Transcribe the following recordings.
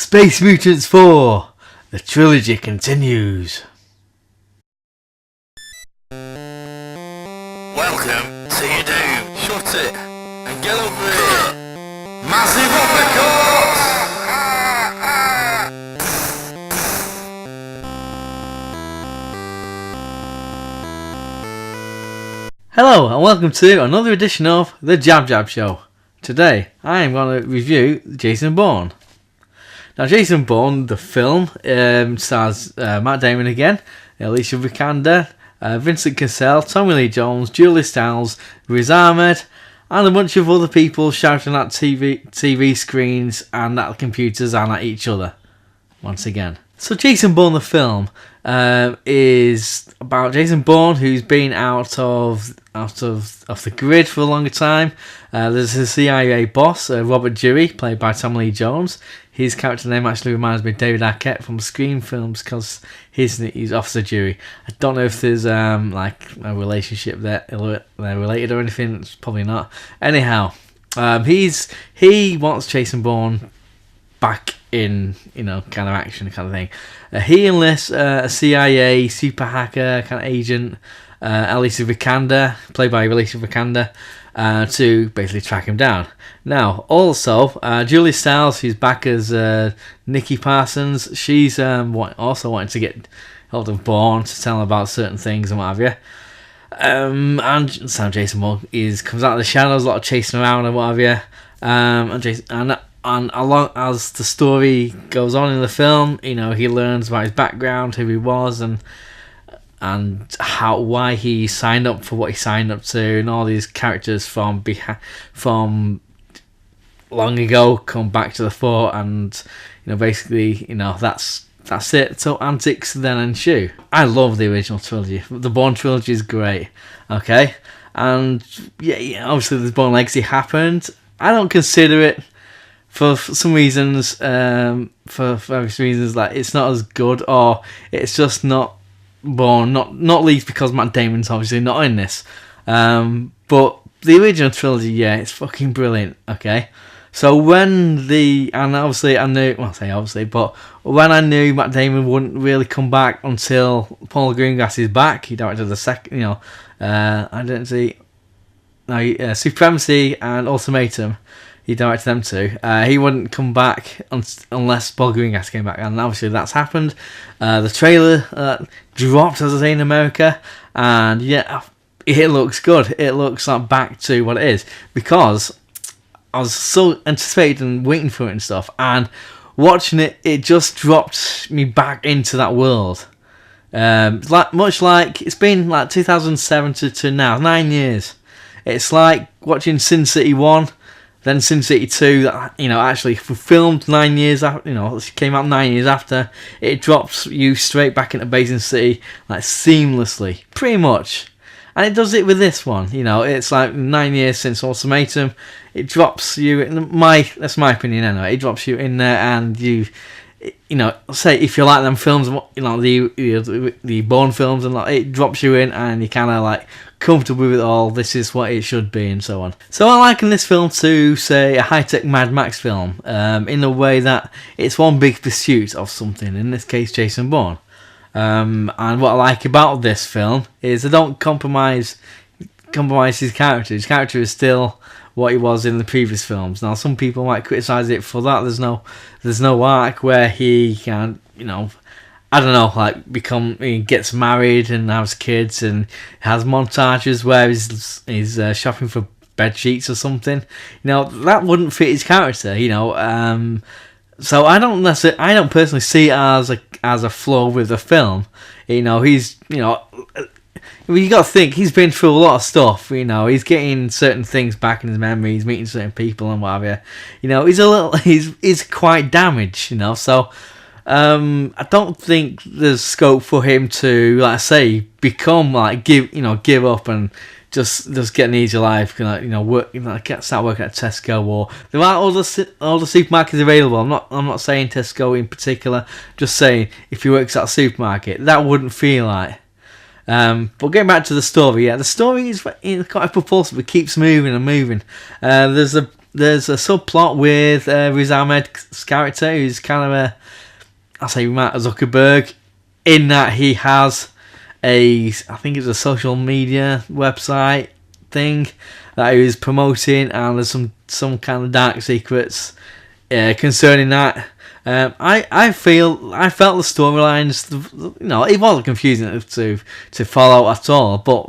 Space Mutants 4, the trilogy continues. Welcome to your doom. Shut it and get over here. Massive uppercuts! Hello and welcome to another edition of the JabJab Show. Today I am going to review Jason Bourne. Now Jason Bourne, the film, stars Matt Damon again, Alicia Vikander, Vincent Cassell, Tommy Lee Jones, Julia Stiles, Ahmed, and a bunch of other people shouting at TV screens and at computers and at each other once again. So Jason Bourne the film is about Jason Bourne, who's been out of the grid for a longer time. There's a CIA boss, Robert Dewey, played by Tommy Lee Jones. His character name actually reminds me of David Arquette from Scream films because he's Officer Dewey. I don't know if there's like a relationship there, they're related or anything. It's probably not. Anyhow, he wants Jason Bourne back in, kind of action kind of thing. He enlists a CIA super hacker kind of agent, Alicia Vikander, played by Alicia Vikander, to basically track him down. Now, also, Julia Stiles, who's back as Nikki Parsons, she's also wanting to get hold of Bourne to tell him about certain things and what have you. And so Jason Bourne comes out of the shadows, a lot of chasing around and what have you. And along as the story goes on in the film, he learns about his background, who he was, and why he signed up for what he signed up to, and all these characters from long ago come back to the fore, and basically that's it. So antics then ensue. I love the original trilogy. The Bourne trilogy is great. Okay, and yeah, obviously the Bourne Legacy happened. I don't consider it. For some reasons, for various reasons, like it's not as good, or it's just not Bourne. Not least because Matt Damon's obviously not in this. But the original trilogy, yeah, it's fucking brilliant. Okay, so when obviously I knew, well, I say obviously, but when I knew Matt Damon wouldn't really come back until Paul Greengrass is back, he directed the second, I didn't see, Supremacy and Ultimatum. He directed them too. He wouldn't come back unless Paul Greengrass came back, and obviously that's happened. The trailer dropped, as I say, in America, and yeah, it looks good. It looks like back to what it is, because I was so anticipated and waiting for it and stuff, and watching it, it just dropped me back into that world. Much like it's been like 2007 to now, 9 years. It's like watching Sin City 1. Then Sin City 2, that actually filmed 9 years after, came out 9 years after. It drops you straight back into Basin City, like seamlessly, pretty much. And it does it with this one. It's like 9 years since Ultimatum. It drops you that's my opinion anyway. It drops you in there, and you say if you like them films, the Bourne films, and it drops you in, and you kind of like comfortable with it all. This is what it should be, and so on. So I liken this film to, say, a high-tech Mad Max film, in the way that it's one big pursuit of something. In this case, Jason Bourne. And what I like about this film is they don't compromise his character. His character is still what he was in the previous films. Now, some people might criticise it for that. There's no arc where he can, I don't know, he gets married and has kids, and has montages where he's shopping for bed sheets or something. That wouldn't fit his character. So I don't personally see it as a flaw with the film. You got to think he's been through a lot of stuff. He's getting certain things back in his memory. He's meeting certain people and whatever. He's quite damaged. So I don't think there's scope for him to, like I say, become give up and just get an easy life. Start working at Tesco, or there are all the supermarkets available. I'm not saying Tesco in particular. Just saying if he works at a supermarket, that wouldn't feel like. But getting back to the story, the story is quite propulsive. It keeps moving and moving. There's there's a subplot with Riz Ahmed's character, who's kind of I say Mark Zuckerberg, in that he has I think it's a social media website thing that he was promoting, and there's some kind of dark secrets concerning that. I felt the storylines, it wasn't confusing to follow at all, but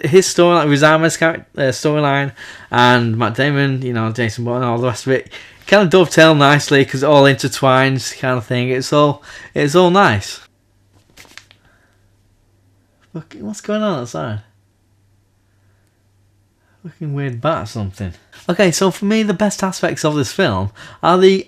his storyline, Riz Ahmed's storyline, and Matt Damon, Jason Bourne, and all the rest of it, kind of dovetail nicely because it all intertwines, kind of thing. It's all nice. What's going on outside? Fucking weird bat or something. Okay, so for me, the best aspects of this film are the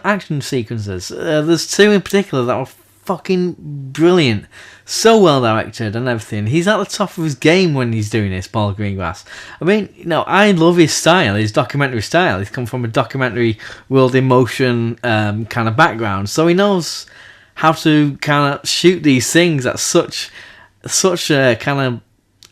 action sequences. There's two in particular that were fucking brilliant. So well directed and everything. He's at the top of his game when he's doing this, Paul Greengrass. I mean, I love his style, his documentary style. He's come from a documentary world in motion kind of background, so he knows how to kind of shoot these things at such a kind of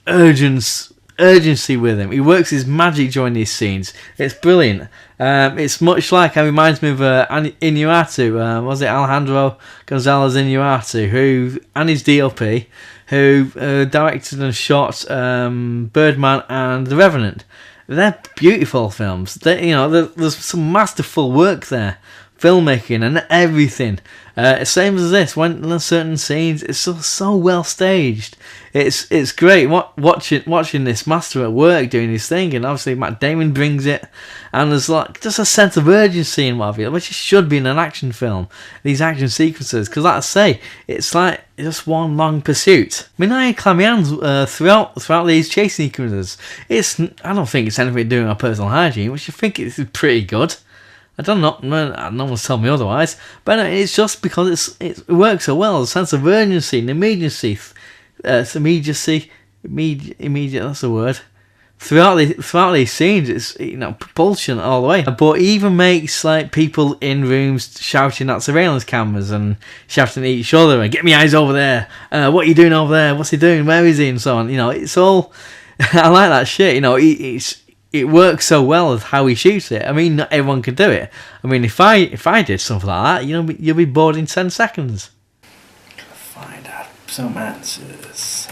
urgency with him. He works his magic during these scenes. It's brilliant. It's much like, it reminds me of Iñárritu, was it Alejandro González Iñárritu, and his DOP, who directed and shot Birdman and The Revenant. They're beautiful films. There's some masterful work there, filmmaking and everything. Same as this. When there's certain scenes, it's so well staged. It's great watching this master at work doing his thing, and obviously Matt Damon brings it, and there's like just a sense of urgency in what have you, which it should be in an action film. These action sequences, because like I say, it's like just one long pursuit. I mean, I clammy hands throughout these chase sequences. I don't think it's anything to do with my personal hygiene, which I think is pretty good. I don't know, no one's told me otherwise, but it's just because it works so well. The sense of urgency and immediacy, immediate, that's the word. Throughout these scenes, it's propulsion all the way. But he even makes like people in rooms shouting at surveillance cameras and shouting at each other and "Get me eyes over there! What are you doing over there? What's he doing? Where is he?" and so on. It's all. I like that shit. It works so well with how he shoots it. I mean, not everyone can do it. I mean, if I did something like that, you'll be bored in 10 seconds. Find out some answers.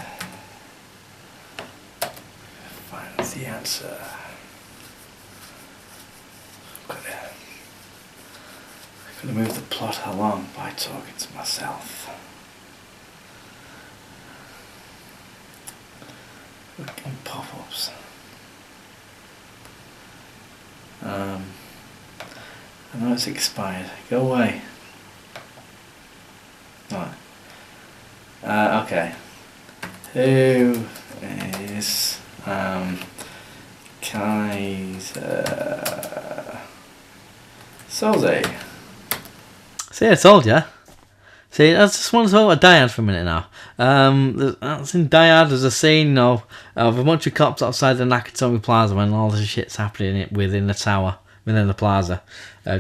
Find the answer. I could move the plot along by talking to myself. Fucking pop-ups. I know it's expired. Go away. Right. Okay. Who is Kaiser Soze? See, I told ya. See, I just want to talk about Die Hard for a minute now. That's in Die Hard. There's a scene of a bunch of cops outside the Nakatomi Plaza when all this shit's happening within the tower, within the plaza.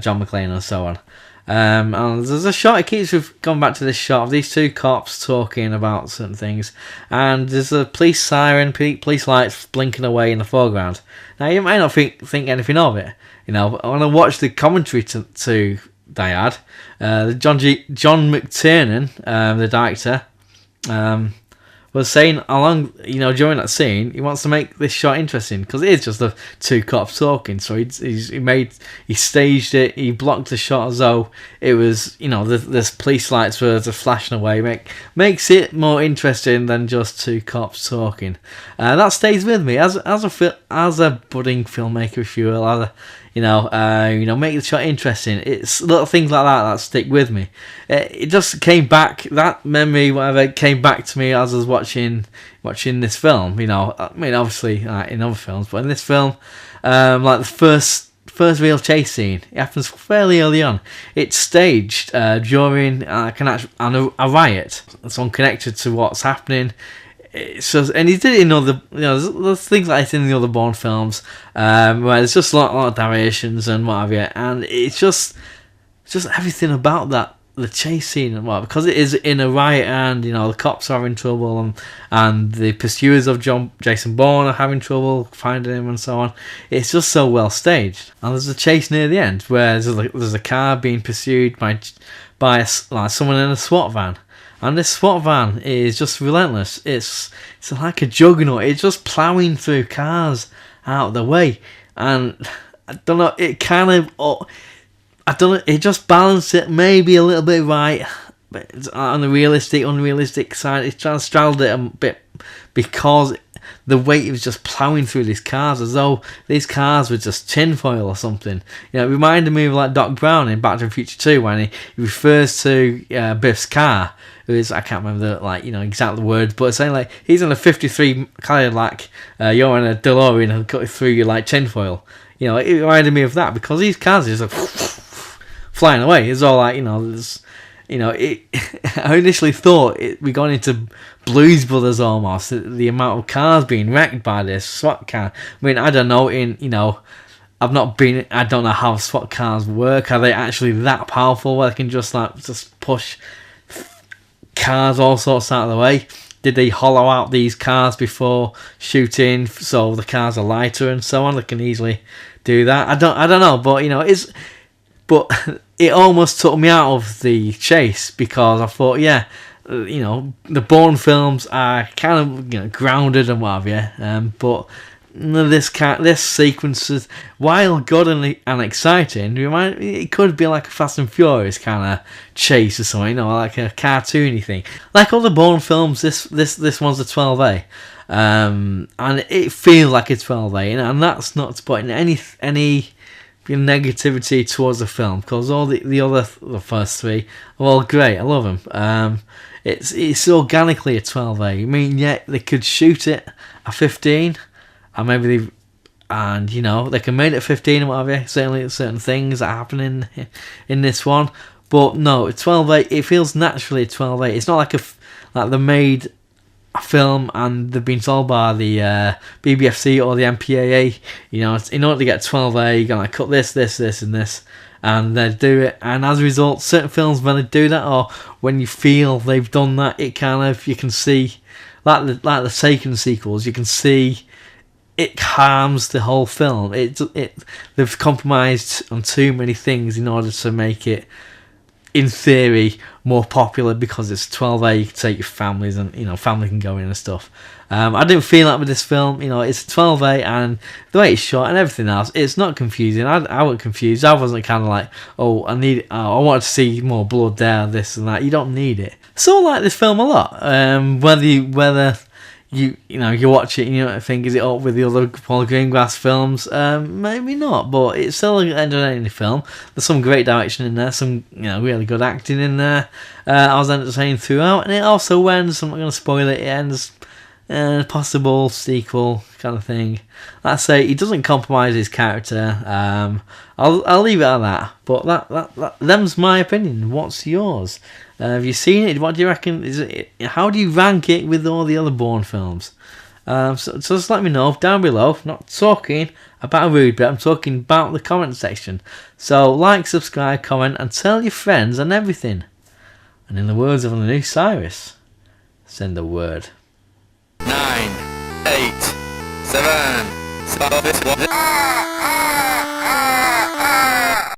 John McClane and so on. And there's a shot. It keeps going back to this shot of these two cops talking about certain things, and there's a police siren, police lights blinking away in the foreground. Now you might not think anything of it, when I watched the commentary to Die Hard, John McTiernan, the director, was saying along, during that scene, he wants to make this shot interesting because it is just the two cops talking. So he staged it, he blocked the shot as though it was, the police lights were just flashing away. Makes it more interesting than just two cops talking. That stays with me as a budding filmmaker, if you will. Make the shot interesting. It's little things like that stick with me. It just came back, that memory, whatever, came back to me as I was watching this film. I mean, obviously in other films, but in this film, like the first real chase scene, it happens fairly early on. It's staged during a riot. It's unconnected to what's happening. And he did it in other, there's things like this in the other Bourne films, where there's just a lot of narrations and what have you, and it's just everything about that the chase scene, well, because it is in a riot and, you know, the cops are in trouble and the pursuers of Jason Bourne are having trouble finding him and so on. It's just so well staged. And there's a chase near the end where there's a car being pursued by someone in a SWAT van. And this SWAT van is just relentless. It's like a juggernaut. It's just ploughing through cars out of the way. And I don't know, it kind of... I don't know, it just balanced it maybe a little bit right, but it's on the unrealistic side. It's trying to straddle it a bit because the weight was just ploughing through these cars as though these cars were just tinfoil or something. You know, it reminded me of like Doc Brown in Back to the Future 2 when he refers to Biff's car. I can't remember the exact words, but it's saying like he's in a 53 Cadillac, you're in a DeLorean and cut through you like tinfoil. You know, it reminded me of that because these cars are just like flying away. It's all like, I initially thought we got into Blues Brothers almost, the amount of cars being wrecked by this SWAT car. I mean, I don't know, I don't know how SWAT cars work. Are they actually that powerful where they can just push cars all sorts out of the way? Did they hollow out these cars before shooting so the cars are lighter and so on? They can easily do that. I don't know, but it almost took me out of the chase because I thought, the Bourne films are kind of grounded and what have you, but this sequence, while good and exciting, it could be like a Fast and Furious kind of chase or something, like a cartoony thing. Like all the Bourne films, this one's a 12A, and it feels like a 12A, and that's not to put in any negativity towards the film because all the first three are all great. I love them. It's organically a 12A. I mean, yeah, they could shoot it at 15. And maybe they can make it 15 and what have you. Certainly certain things that happen in this one. But no, 12A, it feels naturally a 12A. It's not like they made a film and they've been told by the BBFC or the MPAA, in order to get 12A, you're going to cut this, and this. And they do it. And as a result, certain films, when they do that or when you feel they've done that, it kind of, you can see, like the Taken sequels, you can see it harms the whole film. They've compromised on too many things in order to make it, in theory, more popular because it's 12A. You can take your families and family can go in and stuff. I didn't feel that with this film. It's 12A and the way it's shot and everything else, it's not confusing. I wasn't confused. I wasn't kind of like, I wanted to see more blood there, this and that. You don't need it. So I like this film a lot. Whether you watch it and you don't think, is it up with the other Paul Greengrass films? Maybe not, but it's still an entertaining film. There's some great direction in there, some really good acting in there. I was entertained throughout, and it also ends, I'm not going to spoil it, it ends possible sequel kind of thing. Like I say, he doesn't compromise his character. I'll leave it at that. But them's my opinion. What's yours? Have you seen it? What do you reckon? How do you rank it with all the other Bourne films? So just let me know down below. I'm not talking about a rude bit. I'm talking about the comment section. So like, subscribe, comment, and tell your friends and everything. And in the words of the new Cyrus, send a word. 9, 8, 7, 6, 5, 4, 3, 2, 1.